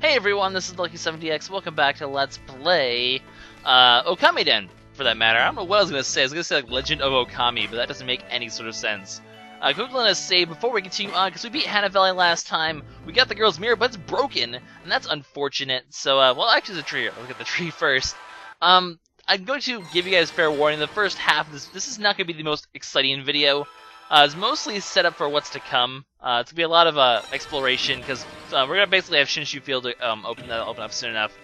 Hey everyone, this is LuckySevenDX. Welcome back to Let's Play Okamiden, for that matter. I don't know what I was going to say. I was going to say like Legend of Okami, but that doesn't make any sort of sense. Quickly let us say, before we continue on, because we beat Hana Valley last time, we got the girl's mirror, but it's broken, and that's unfortunate. So, well, actually it's a tree. I'll look at the tree first. I'm going to give you guys fair warning. The first half of this is not going to be the most exciting video. It's mostly set up for what's to come. It's going to be a lot of exploration, because we're going to basically have Shinshu Field open up soon enough.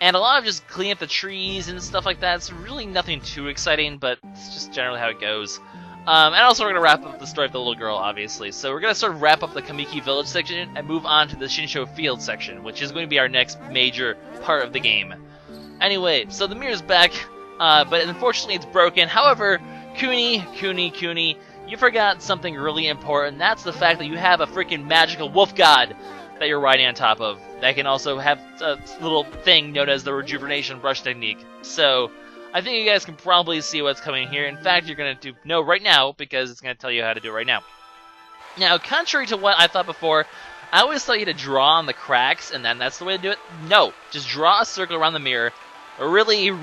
And a lot of just cleaning up the trees and stuff like that. It's really nothing too exciting, but it's just generally how it goes. And also we're going to wrap up the story of the little girl, obviously. So we're going to sort of wrap up the Kamiki village section and move on to the Shinshu Field section, which is going to be our next major part of the game. Anyway, so the mirror's back, but unfortunately it's broken. However, Kuni, you forgot something really important. That's the fact that you have a freaking magical wolf god that you're riding on top of. That can also have a little thing known as the rejuvenation brush technique. So, I think you guys can probably see what's coming here. In fact, you're going to know right now, because it's going to tell you how to do it right now. Now, contrary to what I thought before, I always thought you had to draw on the cracks, and then that's the way to do it. No, just draw a circle around the mirror. A really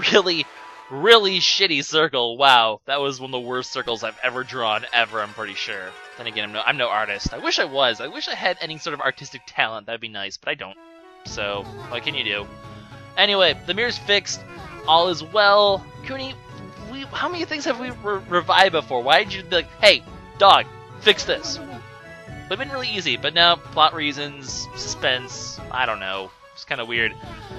shitty circle. Wow, that was one of the worst circles I've ever drawn, ever, I'm pretty sure. Then again, I'm no artist. I wish I was. I wish I had any sort of artistic talent. That'd be nice, but I don't. So, what can you do? Anyway, the mirror's fixed. All is well. Kuni, how many things have we revived before? Why did you be like, hey, dog, fix this? It would've been really easy, but no, plot reasons, suspense, I don't know. It's kind of weird.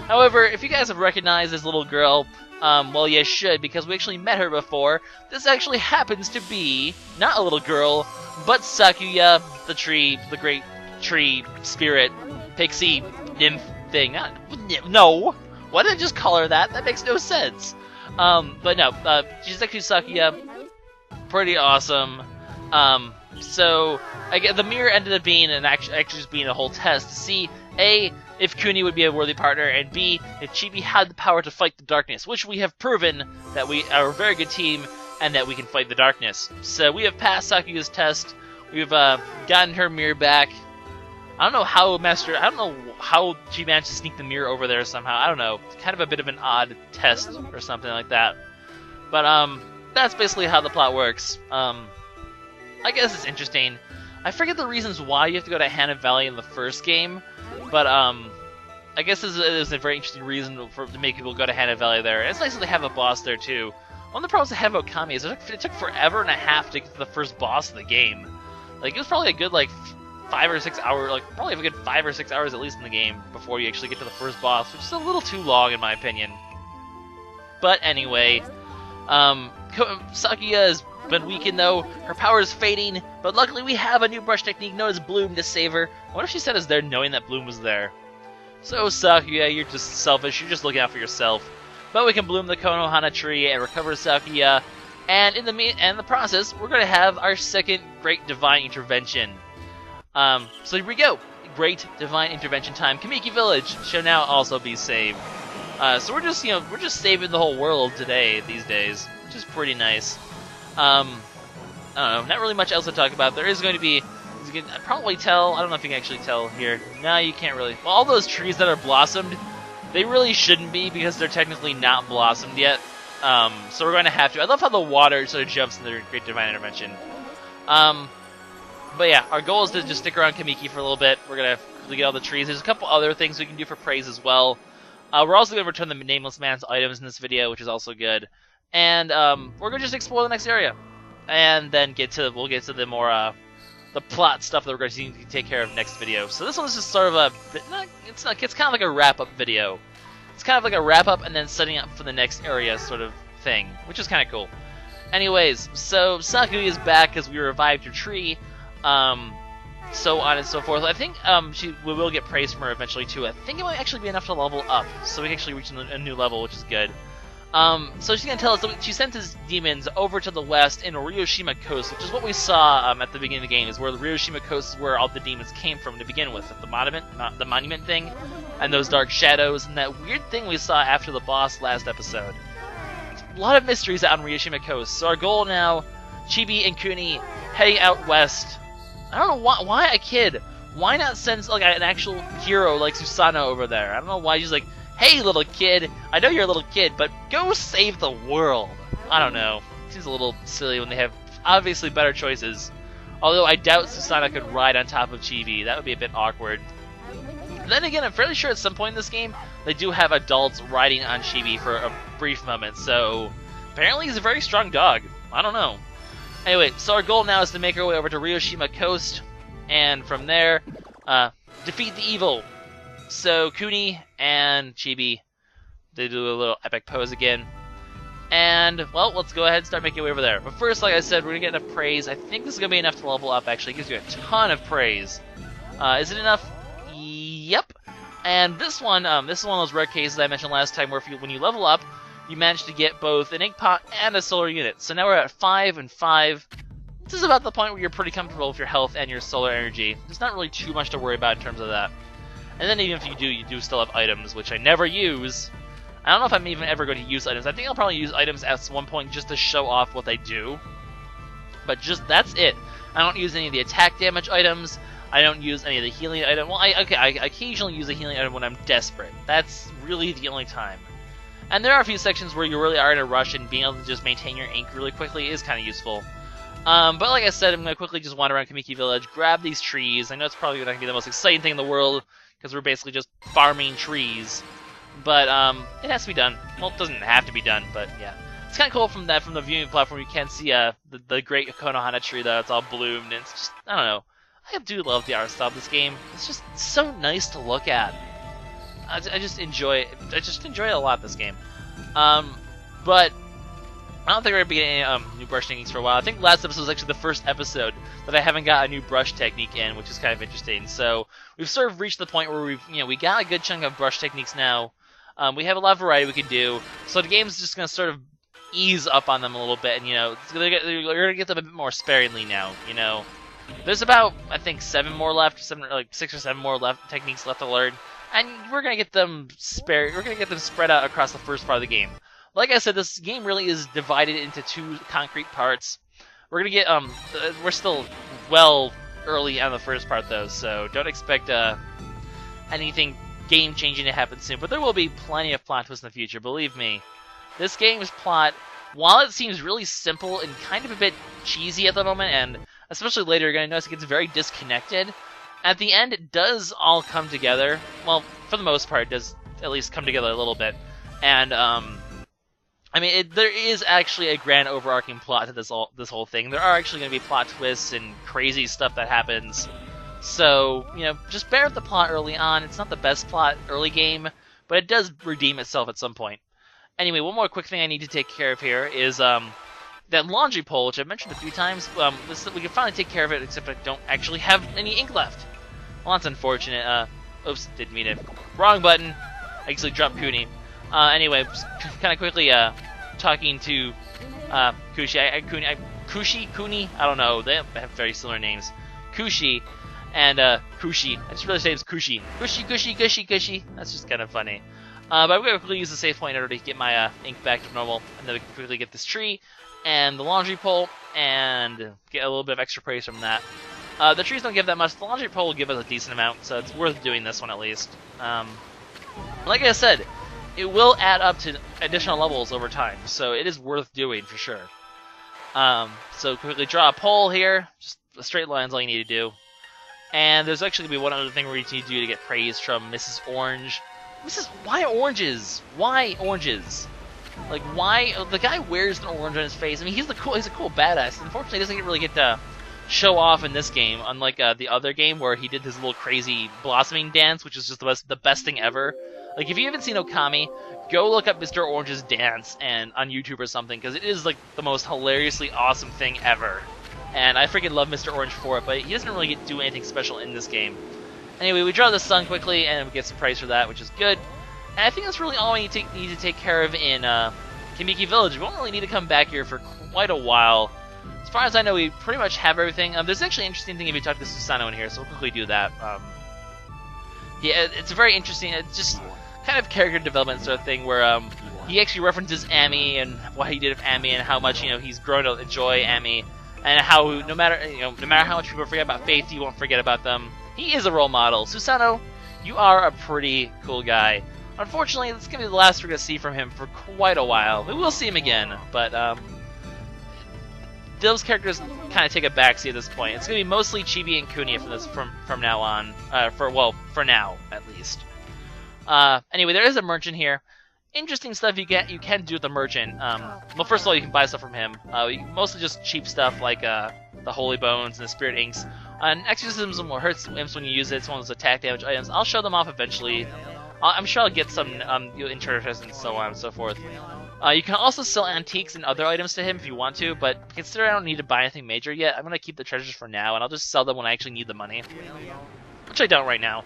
However, if you guys have recognized this little girl, well, you should, because we actually met her before. This actually happens to be not a little girl, but Sakuya, the great tree spirit, pixie, nymph thing. No! Why did I just call her that? That makes no sense. But no, she's actually Sakuya. Pretty awesome. So, the mirror ended up being actually just being a whole test to see, A, if Kuni would be a worthy partner, and B, if Chibi had the power to fight the darkness, which we have proven that we are a very good team and that we can fight the darkness. So we have passed Sakuya's test. We've gotten her mirror back. I don't know how she managed to sneak the mirror over there somehow. I don't know. It's kind of a bit of an odd test or something like that. But that's basically how the plot works. I guess it's interesting. I forget the reasons why you have to go to Hana Valley in the first game, but I guess this is a very interesting reason to make people go to Hana Valley there. And it's nice that they have a boss there too. One of the problems they have with Okami is it took forever and a half to get to the first boss of the game. Like, it was probably a good 5 or 6 hours, probably a good 5 or 6 hours at least in the game before you actually get to the first boss, which is a little too long in my opinion. But anyway, Sakuya has been weakened though. Her power is fading, but luckily we have a new brush technique known as Bloom to save her. What if she said is there knowing that Bloom was there? So Sakuya, you're just selfish, you're just looking out for yourself. But we can bloom the Konohana tree and recover Sakuya, and in the process, we're going to have our second Great Divine Intervention. So here we go. Great Divine Intervention time. Kamiki Village shall now also be saved. So we're just saving the whole world these days, which is pretty nice. I don't know, not really much else to talk about. There is going to be, you can probably tell, I don't know if you can actually tell here. No, you can't really. Well, all those trees that are blossomed, they really shouldn't be because they're technically not blossomed yet. So we're going to have to. I love how the water sort of jumps in the Great Divine Intervention. But yeah, our goal is to just stick around Kamiki for a little bit. We're going to get all the trees. There's a couple other things we can do for praise as well. We're also going to return the Nameless Man's items in this video, which is also good. And we're going to just explore the next area. And then we'll get to the more, the plot stuff that we're going to need to take care of next video. So this one's just sort of it's kind of like a wrap-up video. It's kind of like a wrap-up and then setting up for the next area sort of thing, which is kind of cool. Anyways, so Sakuya is back because we revived her tree, so on and so forth. I think we will get praise from her eventually too. I think it might actually be enough to level up, so we can actually reach a new level, which is good. So she's going to tell us that she sent his demons over to the west in Ryoshima Coast, which is what we saw at the beginning of the game, is where the Ryoshima Coast is where all the demons came from to begin with, the monument thing, and those dark shadows, and that weird thing we saw after the boss last episode. A lot of mysteries out on Ryoshima Coast, so our goal now, Chibi and Kuni heading out west. I don't know why a kid? Why not send like an actual hero like Susanoo over there? I don't know why she's like, hey little kid, I know you're a little kid, but go save the world. I don't know. Seems a little silly when they have obviously better choices. Although I doubt Susanoo could ride on top of Chibi. That would be a bit awkward. Then again, I'm fairly sure at some point in this game, they do have adults riding on Chibi for a brief moment, so apparently he's a very strong dog. I don't know. Anyway, so our goal now is to make our way over to Ryoshima Coast, and from there, defeat the evil. So Kuni and Chibi, they do a little epic pose again. And, well, let's go ahead and start making our way over there. But first, like I said, we're going to get enough praise. I think this is going to be enough to level up, actually. It gives you a ton of praise. Is it enough? Yep. And this one is one of those rare cases I mentioned last time where when you level up, you manage to get both an ink pot and a solar unit. So now we're at 5 and 5. This is about the point where you're pretty comfortable with your health and your solar energy. There's not really too much to worry about in terms of that. And then even if you do still have items, which I never use. I don't know if I'm even ever going to use items. I think I'll probably use items at one point just to show off what they do. But just, that's it. I don't use any of the attack damage items. I don't use any of the healing items. Well, I occasionally use a healing item when I'm desperate. That's really the only time. And there are a few sections where you really are in a rush, and being able to just maintain your ink really quickly is kind of useful. But like I said, I'm going to quickly just wander around Kamiki Village, grab these trees. I know it's probably not going to be the most exciting thing in the world, because we're basically just farming trees. But it has to be done. Well, it doesn't have to be done, but yeah. It's kind of cool from the viewing platform. You can see the great Konohana tree, though. It's all bloomed, and it's just, I don't know. I do love the art style of this game. It's just so nice to look at. I just enjoy it. I just enjoy it a lot, this game. But I don't think we're going to be getting any new brush techniques for a while. I think last episode was actually the first episode that I haven't got a new brush technique in, which is kind of interesting. So we've sort of reached the point where we got a good chunk of brush techniques now. We have a lot of variety we can do. So the game's just going to sort of ease up on them a little bit, and they're going to get them a bit more sparingly now. There's about, I think, 6 or 7 more techniques left to learn. And we're gonna get them spread out across the first part of the game. Like I said, this game really is divided into 2 concrete parts. We're gonna get we're still well early on the first part though, so don't expect anything game-changing to happen soon. But there will be plenty of plot twists in the future. Believe me, this game's plot, while it seems really simple and kind of a bit cheesy at the moment, and especially later, you're gonna notice it gets very disconnected. At the end, it does all come together. Well, for the most part, it does at least come together a little bit. And, there is actually a grand overarching plot to this whole thing. There are actually going to be plot twists and crazy stuff that happens. So, just bear with the plot early on. It's not the best plot early game, but it does redeem itself at some point. Anyway, one more quick thing I need to take care of here is, that laundry pole, which I've mentioned a few times. We can finally take care of it, except I don't actually have any ink left. Well, that's unfortunate. Oops, didn't mean it. Wrong button. I actually dropped Kuni. Anyway, kind of quickly talking to Kuni. I don't know. They have very similar names. Kushi and Kushi. I just really say it's Kushi. Kushi. That's just kind of funny. But I'm going to quickly use the save point in order to get my ink back to normal, and then we can quickly get this tree and the laundry pole and get a little bit of extra praise from that. The trees don't give that much. The laundry pole will give us a decent amount, so it's worth doing this one at least. Like I said, it will add up to additional levels over time, so it is worth doing for sure. So quickly draw a pole here. Just a straight line is all you need to do. And there's actually going to be one other thing we need to do to get praise from Mrs. Orange. Why oranges? Why oranges? Like, why? The guy wears an orange on his face. I mean, he's a cool badass. Unfortunately, he doesn't really get to show off in this game, unlike the other game where he did his little crazy blossoming dance, which is just the best thing ever. Like, if you haven't seen Okami, go look up Mr. Orange's dance on YouTube or something, because it is like the most hilariously awesome thing ever. And I freaking love Mr. Orange for it, but he doesn't really do anything special in this game. Anyway, we draw the sun quickly, and we get some praise for that, which is good. And I think that's really all we need to take care of in Kamiki Village. We won't really need to come back here for quite a while. As far as I know, we pretty much have everything. There's actually an interesting thing if you talk to Susanoo in here, so we'll quickly do that. Yeah, it's a very interesting, it's just kind of character development sort of thing where he actually references Ami and what he did with Ami and how much he's grown to enjoy Ami, and how no matter how much people forget about Faith, he won't forget about them. he is a role model. Susanoo, you are a pretty cool guy. Unfortunately, this is going to be the last we're going to see from him for quite a while. We will see him again, but those characters kind of take a backseat at this point. It's going to be mostly Chibi and Kuni from now on, for now at least. Anyway, there is a merchant here. Interesting stuff you can do with the merchant. Well, first of all, you can buy stuff from him. Mostly just cheap stuff like the Holy Bones and the Spirit Inks. And exorcism will hurt imps when you use it. It's one of those attack damage items. I'll show them off eventually. I'm sure I'll get some interest and so on and so forth. You can also sell antiques and other items to him if you want to, but considering I don't need to buy anything major yet, I'm going to keep the treasures for now, and I'll just sell them when I actually need the money. Which I don't right now.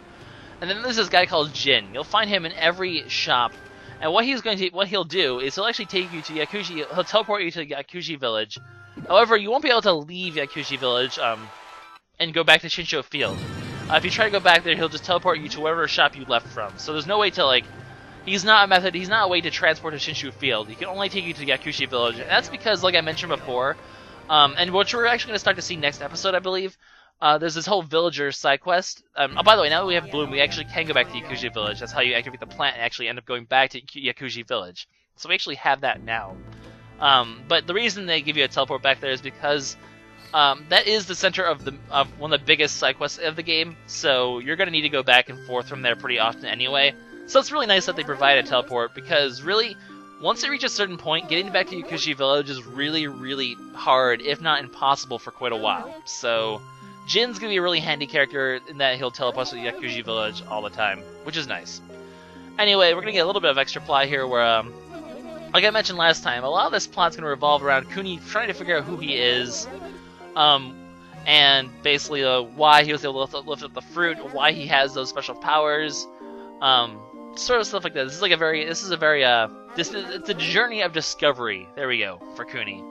And then there's this guy called Jin. You'll find him in every shop. And what he'll do is he'll actually take you to Yakushi. He'll teleport you to Yakushi Village. However, you won't be able to leave Yakushi Village and go back to Shinshu Field. If you try to go back there, he'll just teleport you to whatever shop you left from. So there's no way to he's not a way to transport to Shinshu Field. He can only take you to Yakushi Village. And that's because, like I mentioned before, and what we're actually going to start to see next episode, I believe. There's this whole villager side quest. Oh, by the way, now that we have Bloom, we actually can go back to Yakushi Village. That's how you activate the plant and actually end up going back to Yakushi Village. So we actually have that now. But the reason they give you a teleport back there is because that is the center of one of the biggest side quests of the game. So you're going to need to go back and forth from there pretty often anyway. So it's really nice that they provide a teleport because really, once they reach a certain point, getting back to Yakushi Village is really, really hard, if not impossible, for quite a while. So Jin's going to be a really handy character in that he'll teleport to the Yakushi Village all the time, which is nice. Anyway, we're going to get a little bit of extra plot here where, like I mentioned last time, a lot of this plot's going to revolve around Kuni trying to figure out who he is, and basically why he was able to lift up the fruit, why he has those special powers, sort of stuff like that. It's a journey of discovery. There we go, for Kuni.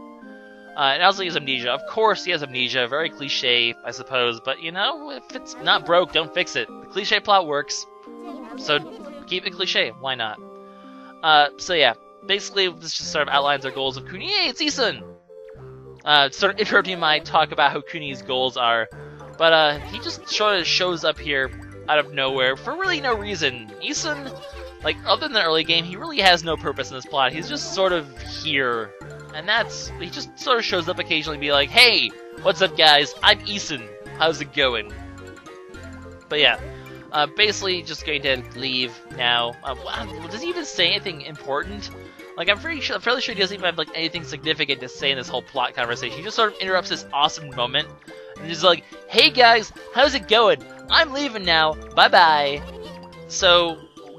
And also he has amnesia. Of course he has amnesia, very cliche, I suppose, but if it's not broke, don't fix it. The cliche plot works, so keep it cliche, why not? So yeah, basically this just sort of outlines our goals of Kuni. Hey, it's Isun! Sort of interrupting my talk about how Kuni's goals are, but he just sort of shows up here out of nowhere for really no reason. Isun, other than the early game, he really has no purpose in this plot. He's just sort of here. And he just sort of shows up occasionally and be like, hey, what's up guys, I'm Isun, how's it going? But yeah, basically just going to leave now. Does he even say anything important? I'm fairly sure he doesn't even have anything significant to say in this whole plot conversation. He just sort of interrupts this awesome moment, and he's like, hey guys, how's it going? I'm leaving now, bye-bye. So,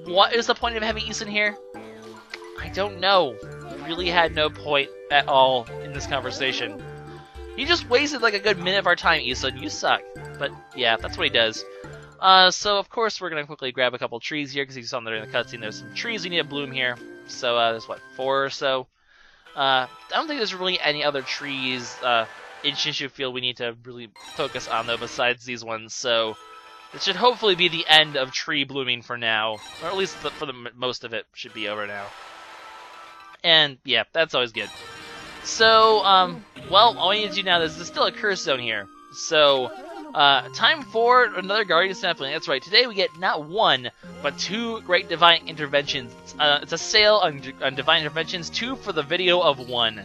what is the point of having Isun here? I don't know. Really had no point at all in this conversation. You just wasted a good minute of our time, Isun. You suck. But yeah, that's what he does. So of course we're gonna quickly grab a couple trees here because you saw during the cutscene. There's some trees we need to bloom here. So there's 4 or so. I don't think there's really any other trees in Shinshu Field we need to really focus on though besides these ones. So it should hopefully be the end of tree blooming for now, or at least for the most of it should be over now. And yeah, that's always good. So, well, all we need to do now is there's still a curse zone here. So, time for another Guardian Sapling. That's right, today we get not 1, but 2 great Divine Interventions. It's a sale on Divine Interventions, 2 for the video of 1.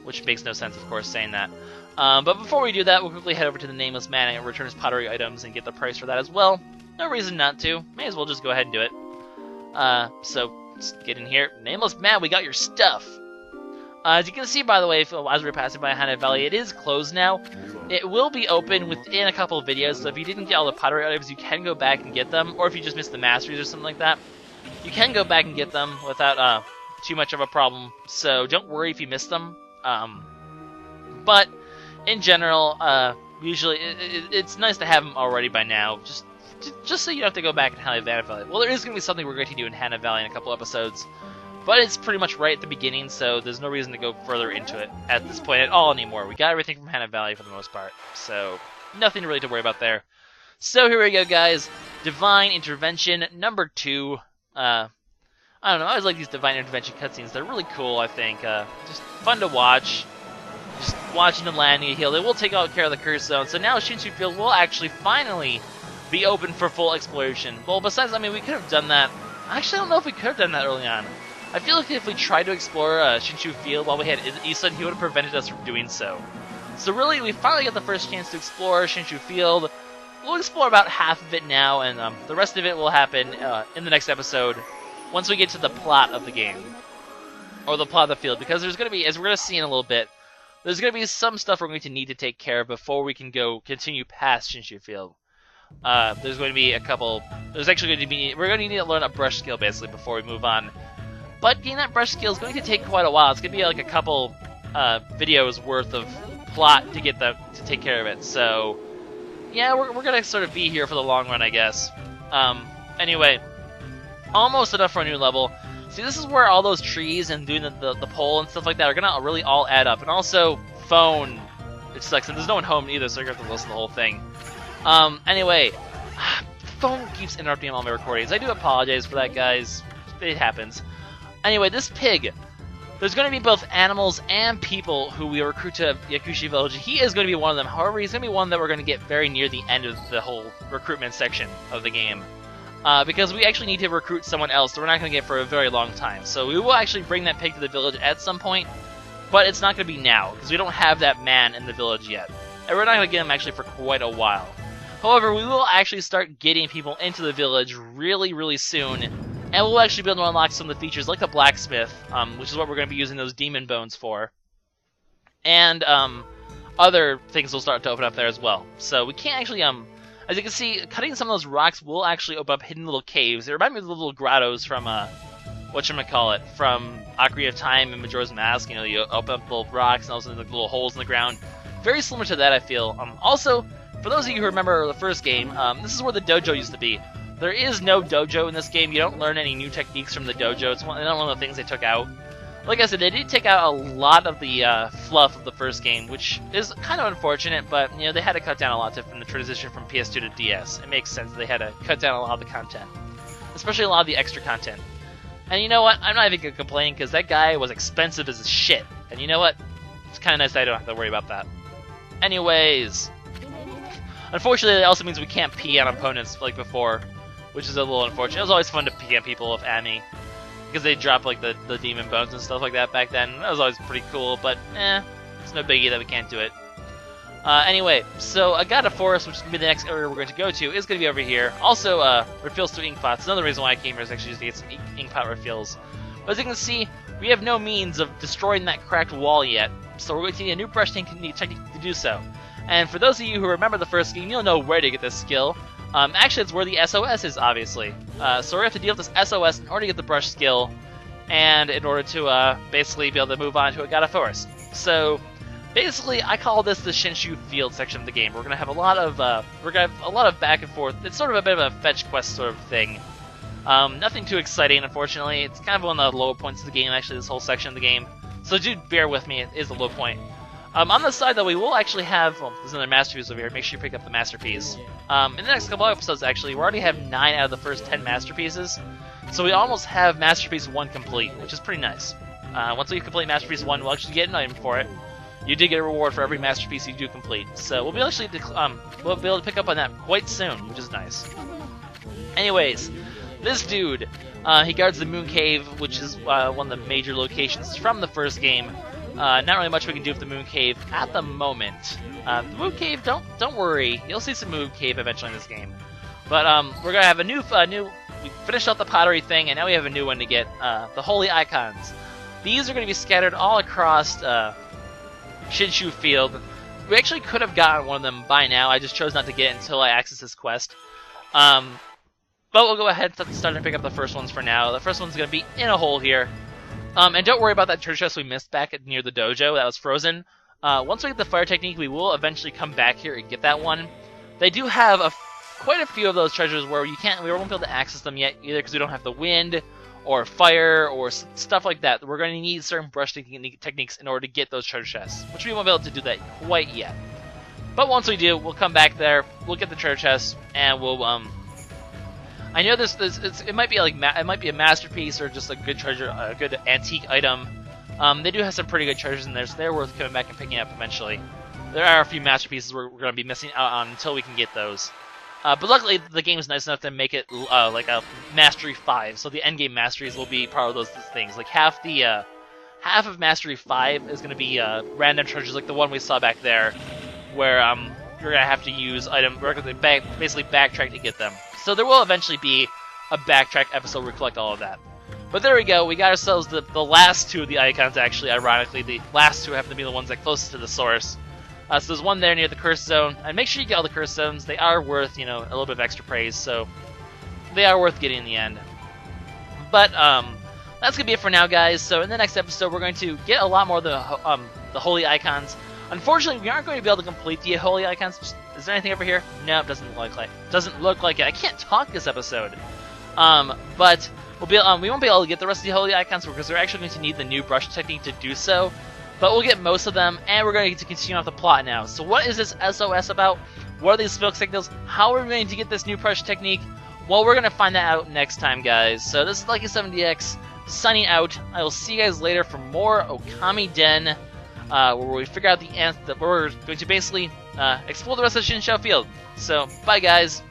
Which makes no sense, of course, saying that. But before we do that, we'll quickly head over to the Nameless Man and return his pottery items and get the price for that as well. No reason not to. May as well just go ahead and do it. So, let's get in here. Nameless Man, we got your stuff! As you can see, by the way, as we're passing by Hana Valley, it is closed now. It will be open within a couple of videos, so if you didn't get all the pottery items, you can go back and get them, or if you just missed the masteries or something like that, you can go back and get them without too much of a problem, so don't worry if you missed them. But, in general, usually, it's nice to have them already by now, just so you don't have to go back and Hana Valley. Well, there is going to be something we're going to do in Hana Valley in a couple episodes, but it's pretty much right at the beginning, so there's no reason to go further into it at this point at all anymore. We got everything from Hana Valley for the most part, so nothing really to worry about there. So here we go, guys. Divine Intervention number 2. I don't know, I always like these Divine Intervention cutscenes. They're really cool, I think. Just fun to watch. Just watching them land and heal. They will take care of the curse zone. So now Shinshu Field will actually finally be open for full exploration. Well, besides, I mean, we could have done that. Actually, I don't know if we could have done that early on. I feel like if we tried to explore Shinshu Field while we had Isan, he would have prevented us from doing so. So really, we finally got the first chance to explore Shinshu Field. We'll explore about half of it now, and the rest of it will happen in the next episode once we get to the plot of the game. Or the plot of the field, because there's going to be, as we're going to see in a little bit, there's going to be some stuff we're going to need to take care of before we can continue past Shinshu Field. There's going to be a couple, there's actually going to be, we're going to need to learn a brush skill basically before we move on. But getting that brush skill is going to take quite a while. It's going to be like a couple videos worth of plot to get to take care of it. So yeah, we're going to sort of be here for the long run, I guess. Anyway, almost enough for a new level. See, this is where all those trees and doing the pole and stuff like that are going to really all add up. And also, phone, it sucks. And there's no one home either, so you're going to have to listen to the whole thing. Anyway, phone keeps interrupting all my recordings. I do apologize for that, guys. It happens. Anyway, this pig, there's going to be both animals and people who we recruit to Yakushi Village. He is going to be one of them. However, he's going to be one that we're going to get very near the end of the whole recruitment section of the game. Because we actually need to recruit someone else that we're not going to get for a very long time. So we will actually bring that pig to the village at some point, but it's not going to be now, because we don't have that man in the village yet. And we're not going to get him actually for quite a while. However, we will actually start getting people into the village really, really soon, and we'll actually be able to unlock some of the features, like the blacksmith, which is what we're going to be using those demon bones for. And other things will start to open up there as well. So we can't actually, as you can see, cutting some of those rocks will actually open up hidden little caves. They remind me of the little grottos from, whatchamacallit, from Ocarina of Time and Majora's Mask. You know, you open up little rocks and also the little holes in the ground. Very similar to that, I feel. Also, for those of you who remember the first game, this is where the dojo used to be. There is no dojo in this game. You don't learn any new techniques from the dojo. It's one of the things they took out. Like I said, they did take out a lot of the fluff of the first game, which is kind of unfortunate, but you know, they had to cut down a lot from the transition from PS2 to DS. It makes sense. They had to cut down a lot of the content, especially a lot of the extra content. And you know what? I'm not even going to complain, because that guy was expensive as shit. And you know what? It's kind of nice that I don't have to worry about that. Anyways, unfortunately, it also means we can't pee on opponents like before, which is a little unfortunate. It was always fun to pee on people with Ami, because they drop like the demon bones and stuff like that back then. That was always pretty cool, but it's no biggie that we can't do it. Anyway, so Agata Forest, which is going to be the next area we're going to go to, is going to be over here. Also, refills to ink pots. Another reason why I came here is actually just to get some ink pot refills. But as you can see, we have no means of destroying that cracked wall yet, so we're going to need a new brush technique to do so. And for those of you who remember the first game, you'll know where to get this skill. Actually, it's where the SOS is, obviously. So we're going to have to deal with this SOS in order to get the brush skill, and in order to basically be able to move on to Agata Forest. So basically, I call this the Shinshu Field section of the game. We're going to have a lot of back and forth. It's sort of a bit of a fetch quest sort of thing. Nothing too exciting, unfortunately. It's kind of one of the lower points of the game, actually, this whole section of the game. So do bear with me, it is a low point. On the side, though, we will actually have... Well, there's another masterpiece over here. Make sure you pick up the masterpiece. In the next couple of episodes, actually, we already have 9 out of the first 10 masterpieces. So we almost have Masterpiece 1 complete, which is pretty nice. Once we complete Masterpiece 1, we'll actually get an item for it. You did get a reward for every masterpiece you do complete. So we'll be able to pick up on that quite soon, which is nice. Anyways, this dude, he guards the Moon Cave, which is one of the major locations from the first game. Not really much we can do with the Moon Cave at the moment. The Moon Cave, don't worry, you'll see some Moon Cave eventually in this game. But we're gonna have a new. We finished out the pottery thing, and now we have a new one to get. The Holy Icons. These are going to be scattered all across Shinshu Field. We actually could have gotten one of them by now. I just chose not to get it until I access this quest. But we'll go ahead and start to pick up the first ones for now. The first one's going to be in a hole here. And don't worry about that treasure chest we missed back near the dojo that was frozen. Once we get the fire technique, we will eventually come back here and get that one. They do have quite a few of those treasures where we won't be able to access them yet, either because we don't have the wind, or fire, or stuff like that. We're going to need certain brush techniques in order to get those treasure chests, which we won't be able to do that quite yet. But once we do, we'll come back there, we'll get the treasure chests, and we'll I know it might be a masterpiece or just a good treasure, a good antique item. They do have some pretty good treasures in there, so they're worth coming back and picking up eventually. There are a few masterpieces we're going to be missing out on until we can get those. But luckily, the game is nice enough to make it like a Mastery 5, so the endgame Masteries will be part of those things. Like half of Mastery 5 is going to be random treasures, like the one we saw back there, where you're going to have to use basically backtrack to get them. So there will eventually be a backtrack episode where we collect all of that. But there we go, we got ourselves the last 2 of the icons, actually, ironically. The last 2 happen to be the ones that closest to the source. So there's one there near the curse zone, and make sure you get all the curse zones. They are worth, a little bit of extra praise, so they are worth getting in the end. But that's gonna be it for now, guys. So in the next episode, we're going to get a lot more of the holy icons. Unfortunately, we aren't going to be able to complete the holy icons. Is there anything over here? No, it doesn't look like it. I can't talk this episode. But we won't be able to get the rest of the holy icons because we're actually going to need the new brush technique to do so. But we'll get most of them, and we're going to continue off the plot now. So what is this SOS about? What are these smoke signals? How are we going to get this new brush technique? Well, we're going to find that out next time, guys. So this is LuckySevenDX signing out. I will see you guys later for more Okamiden, where we figure out the answer. Where we're going to basically explore the rest of Shinshu Field. So, bye, guys.